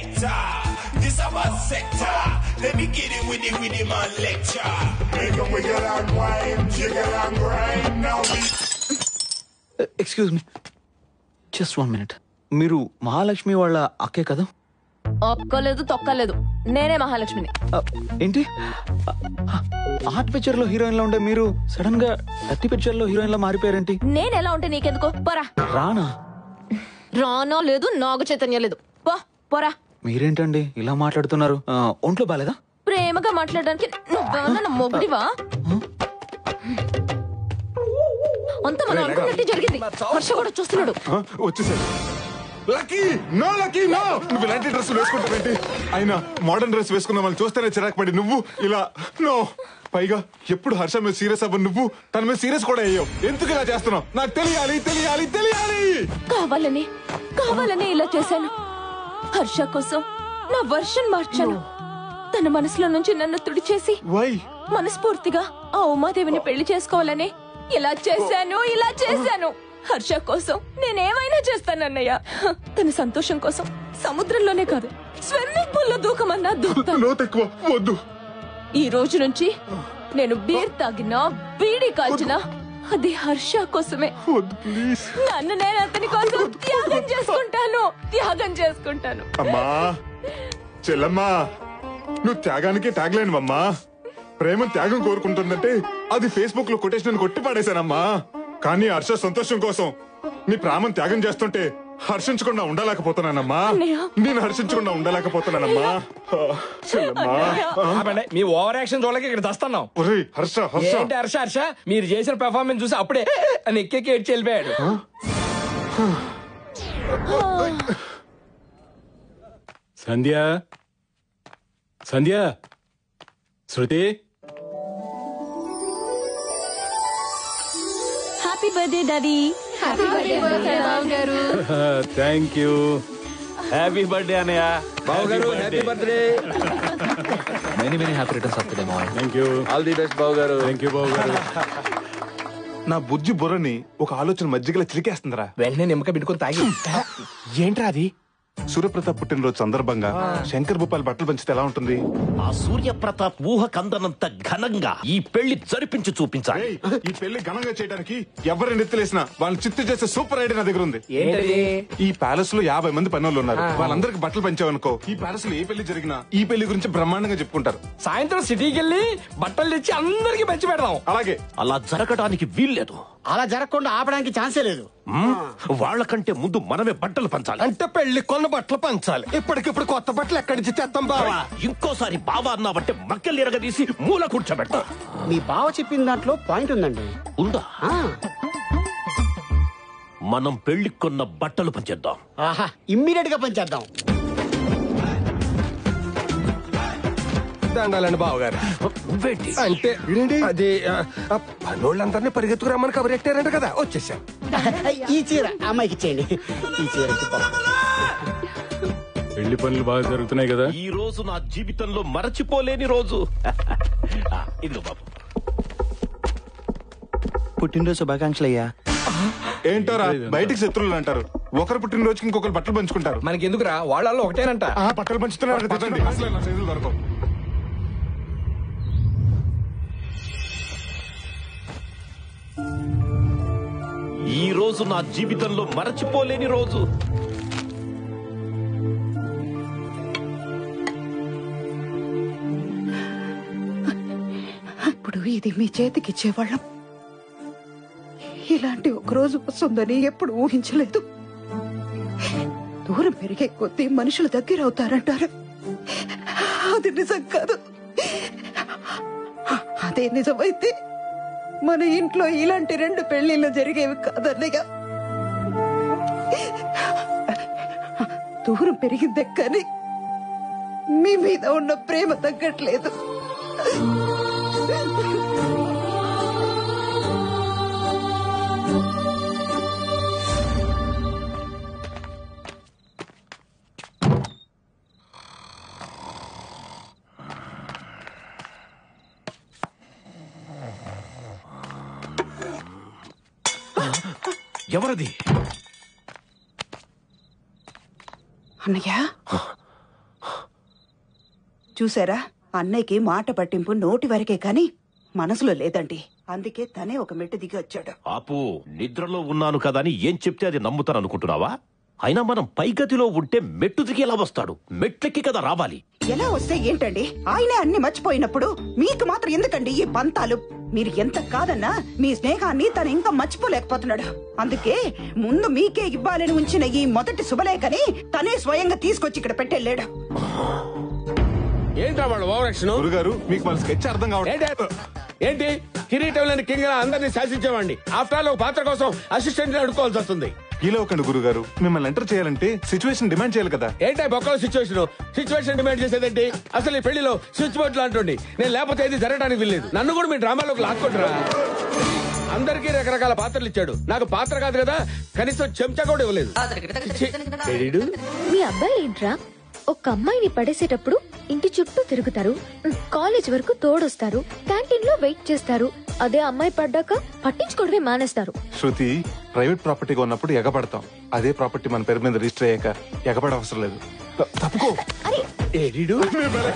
selector. This our sector. Let me get it with the man lecture. Make them wiggle and wine, jiggle and grind. Now we. Excuse me. Just 1 minute. మీరు మహాలక్ష్మి వాళ్ళ అక్కే కదా? ఒక్కలేదు తొక్కలేదు, నేనే మహాలక్ష్మిని. ఏంటి art picture లో heroine లా ఉండే మీరు సడన్ గా అట్టి పిక్చర్ లో హీరోయిన్ లా మారిపోయారేంటి? నేను ఎలా ఉంటే నీకెందుకు? పోరా. రానా? రానా లేదు, నాగ చైతన్య లేదు. పోరా. మీరేంటండి ఇలా మాట్లాడుతున్నారు? ఒంట్లో బాలేదా? ప్రేమగా మాట్లాడడానికి నువ్వేమన్నా మొగుడివా? అంత మనం అనుకున్నట్టు జరిగింది. హర్ష కూడా చూస్తున్నాడు. వచ్చేసాడు. Lucky no, lucky no. నువ్వు ఇలాంటి డ్రెస్ వేసుకుంటావేంటి? అయినా మోడర్న్ డ్రెస్ వేసుకున్న వాళ్ళు చూస్తేనే చిరాకు పడి నువ్వు ఇలా నో. పైగా ఎప్పుడు హర్ష మీద సీరియస్ అవ్వ నువ్వు తన మీద సీరియస్ కూడా అయ్యావు. ఎందుకు ఇలా చేస్తున్నావు? నాకు తెలియాలి తెలియాలి తెలియాలి. కావాలని ఇలా చేశాను. హర్ష కోసం నా వర్షన్ మార్చాను. తన మనసులో నుంచి నన్ను తుడిచేసి మనస్ఫూర్తిగా ఆ ఉమాదేవిని పెళ్లి చేసుకోవాలని ఇలా చేశాను. హర్ష కోసం నేనేమైనా చేస్తానన్నయ్య. తన సంతోషం కోసం సముద్రంలోనే కాదు, స్విమ్మింగ్ పూల్ లో దూకమన్నా వద్దు. ఈ రోజు నుంచి నేను బీర్ తాగినా బీడీ కాల్చినా అది హర్ష కోసమే. నన్ను నేను అతని కోసం త్యాగం చేసుకుంటాను. అమ్మా చెల్లమ్మా, నువ్వు త్యాగానికి త్యాగలేనువమ్మా. ప్రేమ త్యాగం కోరుకుంటుందంటే అది ఫేస్బుక్ లో కొటేషన్ కొట్టి పాడేశానమ్మా. కానీ హర్ష సంతోషం కోసం నీ ప్రాణం త్యాగం చేస్తుంటే హర్షించకుండా ఉండలేకపోతున్నానమ్మా. నేను హర్షించకుండా ఉండలేకపోతున్నానమ్మా. మీ ఓవర్ యాక్షన్ చూడలేక ఇక్కడ దస్తున్నాం. హర్ష హర్ష మీరు చేసిన పెర్ఫార్మెన్స్ చూసి అప్పుడే అని ఎక్కేకి ఏడ్చి వెళ్ళిపోయాడు. Sandhya Shruti, happy birthday daddy. Happy birthday బావగారు. Thank you. హ్యాపీ బర్త్డే అన్నయ్య. బావగారు happy birthday. Many happy returns of the day మావయ్య. Thank you. All the best బావగారు. థ్యాంక్ యూ బావగారు. నా బుజ్జి బుర్రని ఒక ఆలోచన మజ్జిగలా చిలికేస్తుందిరా. వెంటనే నిమ్మక బిట్టుకొని తాగి. ఏంట్రా అది? సూర్యప్రతాప్ పుట్టినరోజు సందర్భంగా శంకర్ భూపాల్ బట్టలు పంచితే ఎలా ఉంటుంది? ఆ సూర్యప్రతాప్ ఊహకందనంత ఘనంగా ఈ పెళ్లి జరిపించి చూపించాలి. ఈ పెళ్లి ఘనంగా చేయడానికి ఎవరిని ఎత్తులేసినా వాళ్ళని చిత్తు చేసే సూపర్ ఐడియా నా దగ్గర ఉంది. ఏంటది? ఈ ప్యాలెస్ లో 50 మంది పనులు ఉన్నారు. వాళ్ళందరికి బట్టలు పంచావనుకో, ఈ ప్యాలెస్ లో ఏ పెళ్లి జరిగినా ఈ పెళ్లి గురించి బ్రహ్మాండంగా చెప్పుకుంటారు. సాయంత్రం సిటీకి వెళ్ళి బట్టలు తెచ్చి అందరికి పంచి పెడదాం. అలాగే. అలా జరగడానికి వీల్లేదు. అలా జరగకుండా ఆపడానికి ఛాన్సే లేదు. వాళ్ళకంటే ముందు మనమే బట్టలు పంచాలి. అంటే పెళ్లి కొన్న బట్టలు పంచాలి. ఇప్పటికిప్పుడు కొత్త బట్టలు ఎక్కడి నుంచి తెస్తాం బావా? ఇంకోసారి బావా అన్నావంటే మక్కలు ఎరగదీసి మూల కూర్చోబెట్టా. మీ బావ చెప్పిన దాంట్లో పాయింట్ ఉందండి. ఉందా? మనం పెళ్లి కొన్న బట్టలు పంచేద్దాం. ఆహా, ఇమ్మీడియట్ గా పంచేద్దాం. దండాలండి బావగారు. నువ్వేంటి అంటే అది పనోళ్ళందరినీ పరిగెత్తుకురామని కబరెట్టారంట కదా, వచ్చేసాం. ఈ చీర అమ్మాయికి ఇచ్చేయండి. ఈ చీర పెళ్లి పనులు బాగా జరుగుతున్నాయి కదా? ఈ రోజు నా జీవితంలో మరచిపోలేని రోజు. ఇదిగో బాబు. పుట్టినరోజు శుభాకాంక్షలు అయ్యా. ఏంటోరా బయటికి శత్రువులు అంటారు. ఒకరు పుట్టినరోజుకి ఇంకొకరు బట్టలు పంచుకుంటారు. మనకి ఎందుకురా, వాళ్ళల్లో ఒకటేనంట. బట్టలు పంచుతున్నారు. ఈ రోజు నా జీవితంలో మరచిపోలేని రోజు. ఇప్పుడు ఇది మీ చేతికిచ్చేవాళ్ళం. ఇలాంటి ఒక రోజు వస్తుందని ఎప్పుడు ఊహించలేదు. దూరం పెరిగే కొద్దీ మనుషులు దగ్గర అవుతారంటారు. అది నిజం కాదు. అదే నిజమైతే మన ఇంట్లో ఇలాంటి 2 పెళ్లిళ్ళు జరిగేవి కాదన్నయ్య. దూరం పెరిగిందే కానీ మీ మీద ఉన్న ప్రేమ తగ్గట్లేదు. ఎవరది? అన్నయ్య, చూసారా, అన్నయ్యకి మాట పట్టింపు నోటి వరకే కాని మనసులో లేదండి. అందుకే తనే ఒక మెట్టు దిగి వచ్చాడు. ఆపు, నిద్రలో ఉన్నాను కదా అని ఏం చెప్తే అది నమ్ముతాను అనుకుంటున్నావా? అయినా మనం పైగతిలో ఉంటే మెట్టు దిగి ఎలా వస్తాడు? మెట్లెక్కి కదా రావాలి. ఎలా వస్తే ఏంటండి, ఆయనే అన్ని మర్చిపోయినప్పుడు మీకు మాత్రం ఎందుకండి ఈ పంతాలు? మీరు ఎంత కాదన్నా మీ స్నేహాన్ని తను ఇంకా మర్చిపోలేకపోతున్నాడు. అందుకే ముందు మీకే ఇవ్వాలని ఉంచిన ఈ మొదటి శుభలేఖని తనే స్వయంగా తీసుకొచ్చి ఇక్కడ పెట్టెళ్ళాడు. ఏంటా వాళ్ళు ఓవరాక్షన్? గురుగారు మీకు మన స్కెచ్ అర్థం కావట్లేదు. ఏంటి కిరీటం లేని కింగ్ అందరినీ శాసించేవాడిని. ఆఫ్టర్ ఆల్ ఒక పాత్ర కోసం అసిస్టెంట్ అడుకోవాల్సి వస్తుంది. ఇలా ఒకండి గురుగారు, మిమ్మల్ని ఎంటర్ చేయాలంటే సిచ్యువేషన్ డిమాండ్ చేయాలి కదా. ఏంటా బొక్కల సిచ్యువేషన్ డిమాండ్ చేసేదేంటి? అసలు ఈ పెళ్లిలో స్విచ్ బోర్డు లాంటి నేను లేకపోతే ఏది జరగడానికి వీల్లేదు. నన్ను కూడా మీ డ్రామాలోకి లాక్కుంటారా? అందరికీ రకరకాల పాత్రలు ఇచ్చాడు, నాకు పాత్ర కాదు కదా, కనీసం చెంచా కూడా ఇవ్వలేదు. మీ అబ్బాయి ఏంట్రా, ఒక అమ్మాయిని పడేసేటప్పుడు ఇంటి చుట్టూ తిరుగుతారు, కాలేజ్ వరకు తోడొస్తారు, క్యాంటీన్ లో వెయిట్ చేస్తారు. అదే అమ్మాయి పడ్డాక పట్టించుకోవడమే మానేస్తారు. శృతి, ప్రైవేట్ ప్రాపర్టీగా ఉన్నప్పుడు ఎగబడతాం. అదే ప్రాపర్టీ మన పేరు మీద రిజిస్టర్ అయ్యాక ఎగబడ అవసరం లేదు. తప్పుకో.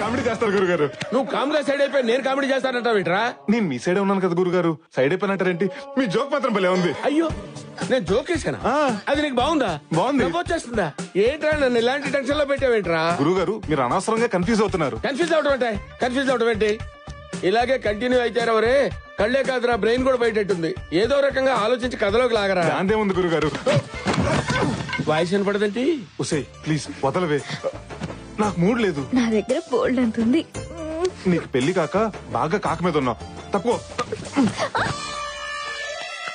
కామెడీ చేస్తారు గురుగారు. నువ్వు కామెడీ సైడ్ అయిపోయి నేను కామెడీ చేస్తానంటావేంట్రా? నేను మీ సైడే ఉన్నాను కదా గురుగారు, సైడ్ అయిపోయినట్టారేంటి? మీ జోక్ మాత్రం భలే ఉంది. అయ్యో, నేను జోక్ వేసానా? అది నీకు బాగుందా? బాగుంది. వచ్చేస్తుందా? ఏంట్రా నన్ను ఇలాంటి టెన్షన్ లో పెట్టావేంట్రా? గురుగారు మీరు అనవసరంగా కన్ఫ్యూజ్ అవుతున్నారు. కన్ఫ్యూజ్ అవడం ఏంటి? ఇలాగే కంటిన్యూ అయితే ఎవరే కళ్లే కాదురా, బ్రెయిన్ కూడా బయటెట్టుంది. ఏదో రకంగా ఆలోచించి కథలోకి లాగరా. అంతే ఉంది గురుగారు. వాయిస్ వినపడదేంటి? ఉసే ప్లీజ్ వదలవే, నాకు మూడ్ లేదు. నా దగ్గర బోల్డ్ అంత ఉంది. నీకు పెళ్లి కాక బాగా కాక మీద ఉన్నావు. తక్కువ.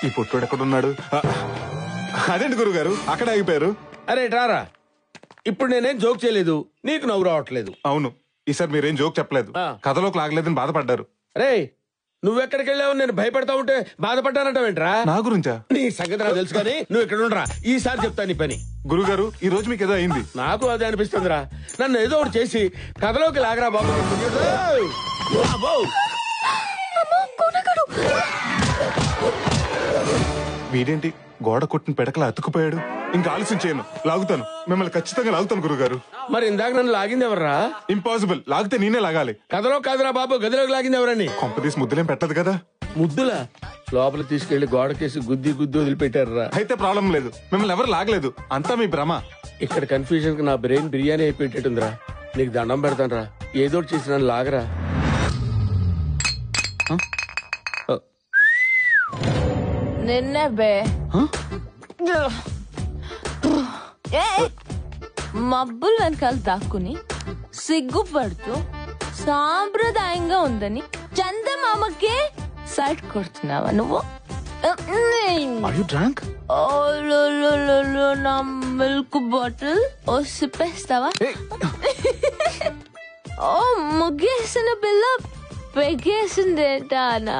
ఈ పుట్టోడు ఎక్కడున్నాడు? అదేంటి గురుగారు అక్కడ ఆగిపోయారు? అరే రారా, ఇప్పుడు నేనేం జోక్ చేయలేదు, నీకు నవ్వు రావట్లేదు. అవును, ఈసారి మీరేం జోక్ చెప్పలేదు, కథలోకి లాగలేదని బాధపడ్డారు. రే, నువ్వెక్కడికి వెళ్ళావు? నేను భయపడతా ఉంటే బాధపడ్డానంటావేంట్రా? నా గురించా? నీ సంగతి నాకు తెలుసు కానీ నువ్వు ఇక్కడ ఉండరా, ఈసారి చెప్తా నీ పని. గురుగారు ఈ రోజు మీకు ఏదో అయింది. నాకు అదే అనిపిస్తుందిరా, నన్ను ఏదో ఒకటి చేసి కథలోకి లాగరా బాబు. వీడేంటి గోడ కొట్టిన పెడకలా అతుకుపోయాడు? ఇంకా ఆలస్యం చేయను, లాగుతాను, మిమ్మల్ని ఖచ్చితంగా లాగుతాను గురుగారు. మరి ఇందాక నన్ను లాగింది ఎవర్రా? ఇంపాసిబుల్, లాగితే నేనే లాగాలి. కథలో కాదురా బాబు, గదిలోకి లాగింది ఎవరని? కొంపదీసి ముద్దులేం పెట్టదు కదా? ముద్దులా? లోపల తీసుకెళ్లి గోడకేసి గుద్ది వదిలిపెట్టారా? అయితే ప్రాబ్లం లేదు, మిమ్మల్ని ఎవరు లాగలేదు, అంతా మీ భ్రమ. ఇక్కడ కన్ఫ్యూజన్ కి నా బ్రెయిన్ బిర్యానీ అయిపోయేటట్టుందిరా. నీకు దండం పెడతాను రా, ఏదో చేసి నన్ను లాగరా. నిన్నే బే మబ్బుల వెనకాల దాక్కుని సిగ్గుపడుతూ సాంప్రదాయంగా ఉందని చందమామకే సైట్ కొడుతున్నావా నువ్వు? నా మిల్క్ బాటిల్ ఓ సిప్పేస్తావా? ఓ ముగ్గేసిన పిల్ల పెగేసిందేటానా?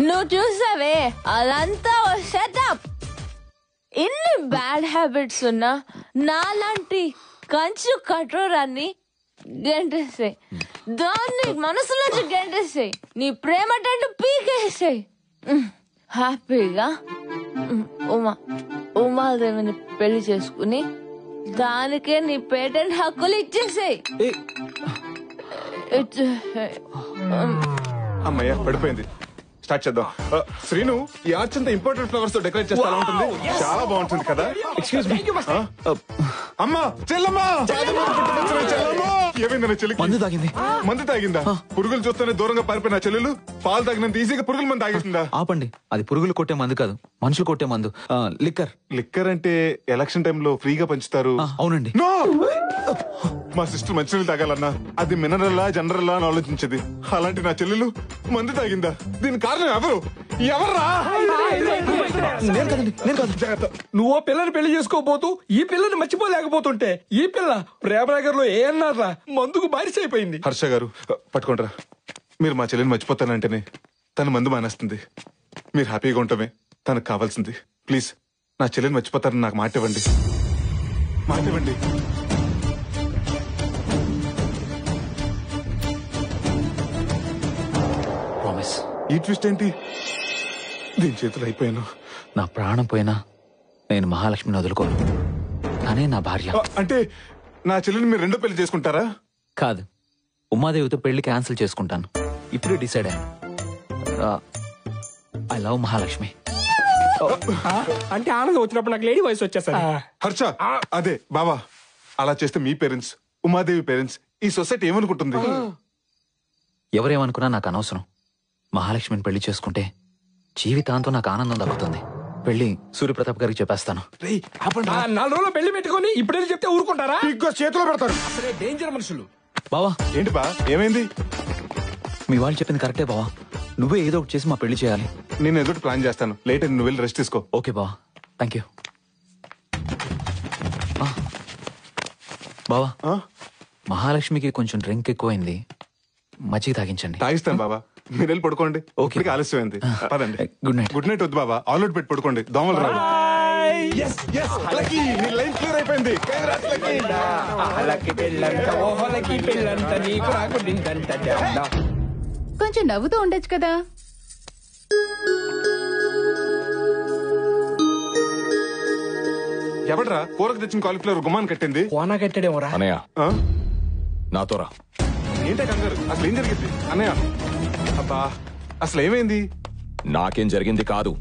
నువ్వు చూసావే, అదంతా ఓ సెటప్. ఇన్ని బ్యాడ్ హ్యాబిట్స్ ఉన్నా నాలాంటి కంచు కఠోరాన్ని గెంటేసాయి, దాన్ని మనసులోంచి గెంటేసాయి, నీ ప్రేమ టెంటు పీకేసాయి. హ్యాపీగా ఉమాదేవిని పెళ్లి చేసుకుని దానికే నీ పేటెంట్ హక్కులు ఇచ్చేసాయి. అమ్మయ్య పడిపోయింది. స్టార్ట్ చేద్దాం. శ్రీను, ఈ ఆర్చ్ అంతా ఇంపార్టెంట్ ఫ్లవర్స్ తో డెకరేట్ చేస్తా ఉంటుంది, చాలా బాగుంటుంది కదా? Excuse me. అమ్మా, చెల్లమ్మా, ఏమైంది? చెల్లికి మందు తాగింది. మందు తాగిందా? పురుగులు చూస్తేనే దూరంగా పారిపోయిన చెల్లెలు పాలు తాగినంత ఈజీగా పురుగుల మందు తాగేసిందా? ఆపండి, అది పురుగులు కొట్టే మందు కాదు, మనుషులు కొట్టే మందు. లిక్కర్. లిక్కర్ అంటే ఎలక్షన్ టైంలో ఫ్రీగా పంచుతారు. అవునండి. మా సిస్టర్ మంచినీళ్ళు తాగాలన్నా అది మినరల్లా జనరల్లా అని ఆలోచించేది. అలాంటి నా చెల్లెలు మందు తాగిందా? దీని కారణం ఎవరు? ఎవర్రా? నేను కాదండి, నేను కాదు. నువ్వు పిల్లని పెళ్లి చేసుకోబోతూ ఈ పిల్లని మర్చిపోలేకపోతుంటే ఈ పిల్ల ప్రేమనగర్ లో ఏ అన్నారా మందుకు బారిస అయిపోయింది. హర్ష గారు పట్టుకోండిరా. మీరు మా చెల్లిని మర్చిపోతానంటేనే తను మందు మానేస్తుంది. మీరు హ్యాపీగా ఉండటమే తనకు కావాల్సింది. ప్లీజ్ నా చెల్లిని మర్చిపోతారని నాకు మాట ఇవ్వండి, మాట ఇవ్వండి. ప్రామిస్. ఈ ట్విస్ట్ ఏంటి? దీని చేతులు అయిపోయాను. నా ప్రాణం పోయినా నేను మహాలక్ష్మిని వదులుకోను, తనే నా భార్య. అంటే నా చెల్లిని మీరు రెండో పెళ్లి చేసుకుంటారా? కాదు, ఉమాదేవితో పెళ్లి క్యాన్సిల్ చేసుకుంటాను. ఇప్పుడే డిసైడ్ అయ్యాను. I love Mahalakshmi. అంటే ఆనందం వచ్చినప్పుడు నాకు లేడీ వయసు వచ్చేసరి. హర్ష అదే బావా, అలా చేస్తే మీ పేరెంట్స్, ఉమాదేవి పేరెంట్స్, ఈ సొసైటీ ఏమనుకుంటుంది? ఎవరేమనుకున్నా నాకు అనవసరం. మహాలక్ష్మిని పెళ్లి చేసుకుంటే జీవితాంతం నాకు ఆనందం దక్కుతుంది. పెళ్లి సూర్యప్రతాప్ గారికి చెప్పేస్తాను. 4 రోజులు పెళ్లి పెట్టుకుని ఇప్పుడేది చెప్తే ఊరుకుంటారా? చేతిలో పెడతారు. అసలే డేంజర్ మనుషులు. బావా ఏంటి బా, ఏమైంది? మీ వాళ్ళు చెప్పింది కరెక్టే బావా. నువ్వే ఏదో ఒకటి చేసి మా పెళ్లి చేయాలి. నేను ఏదో ప్లాన్ చేస్తాను. లేట్ అయింది, నువ్వు వెళ్ళి రెస్ట్ తీసుకో. ఓకే బావా, థ్యాంక్ యూ. బావా, మహాలక్ష్మికి కొంచెం డ్రింక్ ఎక్కువైంది, మజ్జిగ తాగించండి. తాగిస్తాను బాబా, మీరు వెళ్ళి పడుకోండి. ఓకే, ఆలస్యమైంది. పదండి. Good night. గుడ్ నైట్ వద్దు బాబా, ఆల్అౌట్ పెట్టి పడుకోండి, దోమలు రావు. లైన్ క్లియర్ అయిపోయింది. కొంచెం నవ్వుతూ ఉండొచ్చు కదా. ఎవడరా కూరకు తెచ్చిన కాలీఫ్లవర్ గుమ్మాన్ని కట్టింది? కోనా కట్టాడేమోరా. అనయ్య నాతో రా. ఏంటే కంగారు, అసలు ఏం జరిగింది అన్నయ్య? అబ్బా అసలు ఏమైంది? నాకేం జరిగింది కాదు,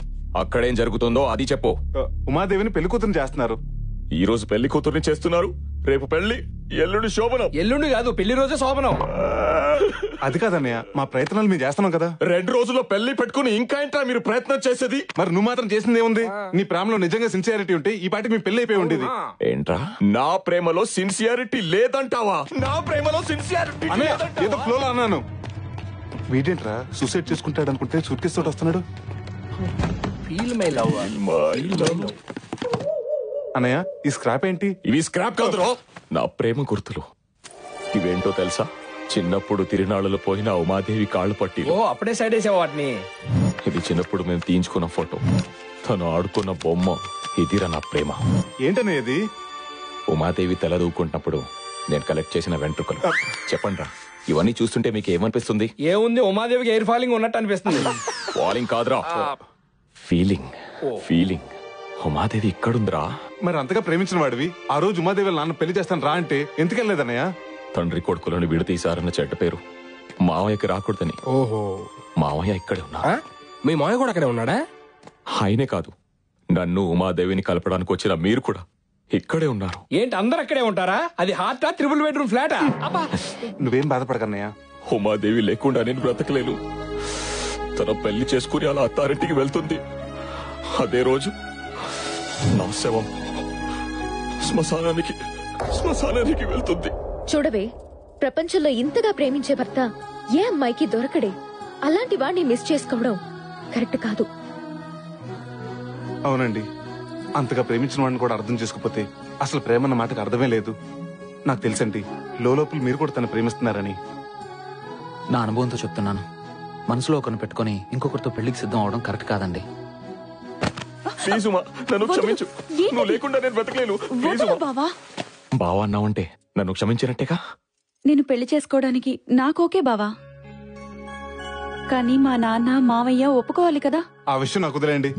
అక్కడేం జరుగుతుందో అది చెప్పు. ఉమాదేవిని పెళ్లి కూతురు చేస్తున్నారు. ఈ రోజు పెళ్లి కూతుర్ని చేస్తున్నారు, రేపు పెళ్లి, ఎల్లుండి శోభనం. ఎల్లుండి కాదు, పెళ్లి రోజే శోభనం. అది కాదన్నయ్య, మా ప్రయత్నాలు మేము చేస్తున్నాం కదా. 2 రోజుల్లో పెళ్లి పెట్టుకుని ఇంకా ఏంట్రా మీరు ప్రయత్నం చేసేది? మరి నువ్వు మాత్రం చేసింది ఏముంది? నీ ప్రేమలో నిజంగా సిన్సియారిటీ ఉంటే ఈ పాటికి మీ పెళ్లి అయిపోయి ఉండేది. ఏంట్రా నా ప్రేమలో సిన్సియారిటీ లేదంటావా? నా ప్రేమలో సిన్సియారిటీ ఏదో ఫ్లోలో అన్నాను. వీడేంట్రా సూసైడ్ చేసుకుంటాడు అనుకుంటే సూట్ కేసు తోటి వస్తున్నాడు. అన్నయ్య ఈ స్క్రాప్ ఏంటి? ఇవి స్క్రాప్ కాదురా, నా ప్రేమ గుర్తులు. ఇవేంటో తెలుసా? చిన్నప్పుడు తిరునాళ్ళలో పోయిన ఉమాదేవి కాళ్ళు పట్టి. ఓ అప్పుడే సైడ్ వేసావు వాటిని. ఇది చిన్నప్పుడు మేము తీయించుకున్న ఫోటో, తను ఆడుకున్న బొమ్మ. ఇదిరా నా ప్రేమ. ఏంటనే ఇది? ఉమాదేవి తల దూకుంటున్నప్పుడు నేను కలెక్ట్ చేసిన వెంట్రుకలు. చెప్పండి రా, ఇవన్నీ చూస్తుంటే మీకు ఏమనిపిస్తుంది? ఏముంది, ఉమాదేవికి ఎయిర్ ఫాలింగ్ ఉన్నట్టు అనిపిస్తుంది. ఫాలింగ్ కాదురా, ఫీలింగ్. ఫీలింగ్. ఉమాదేవి ఇక్కడుందిరా. మరి అంతగా ప్రేమించిన వాడివి ఆ రోజు ఉమాదేవి నాన్న పెళ్లి చేస్తాను రా అంటే ఎందుకెళ్ళలేదన్నయ్య? తండ్రి కొడుకులను విడతీశారన్న చెడ్డ పేరు మావయ్యకి రాకూడదని. ఓహో, మావయ్య ఇక్కడే ఉన్నా. మీ మావయ్య కూడా అక్కడే ఉన్నాడా? ఆయనే కాదు, నన్ను ఉమాదేవిని కలపడానికి వచ్చిన మీరు కూడా ఇక్కడే ఉన్నారు. ఏంటి అందరు అక్కడే ఉంటారా? అది హార్టా, 3 బెడ్రూమ్ ఫ్లాటా? నువ్వేం బాధపడకన్నయ్య, ఉమాదేవి లేకుండా నేను బ్రతకలేను. తన పెళ్లి చేసుకుని అలా అత్తారింటికి వెళ్తుంది. అదే రోజు నా శవం శ్మశానానికి వెళ్తుంది. చూడవే, ప్రపంచంలో ఇంతగా ప్రేమించే భర్త ఏ అమ్మాయికి దొరకడే. అలాంటి వాడిని మిస్ చేసుకోవడం కరెక్ట్ కాదు. అవునండి, అంతగా ప్రేమించిన వాడిని కూడా అర్థం చేసుకోకపోతే అసలు ప్రేమ అన్న మాటకు అర్థమే లేదు. నాకు తెలుసండి, లోపల మీరు కూడా తను ప్రేమిస్తున్నారని. నా అనుభవంతో చెప్తున్నాను. మనసులో ఒకరిని పెట్టుకుని ఇంకొకరితో పెళ్లికి సిద్ధం అవడం కరెక్ట్ కాదండి. ప్లీజ్ ఉమా, నన్ను క్షమించు. నువ్వు లేకుండా నేను బ్రతకలేను. బావా అన్నావంటే నన్ను క్షమించినట్టేగా. నేను పెళ్లి చేసుకోవడానికి నాకోకే బావా, కానీ మా నాన్న మావయ్య ఒప్పుకోవాలి కదా. ఆ విషయం నాకు వదిలేయండి.